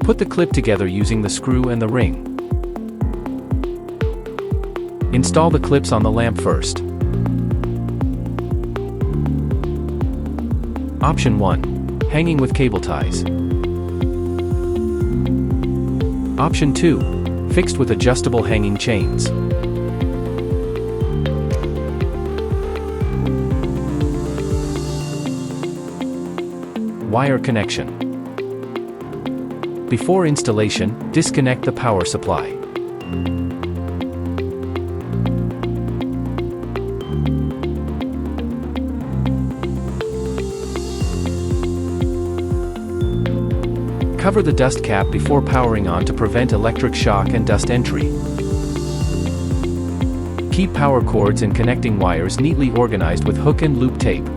Put the clip together using the screw and the ring. Install the clips on the lamp first. Option 1. Hanging with cable ties. Option 2. Fixed with adjustable hanging chains. Wire connection. Before installation, disconnect the power supply. Cover the dust cap before powering on to prevent electric shock and dust entry. Keep power cords and connecting wires neatly organized with hook and loop tape.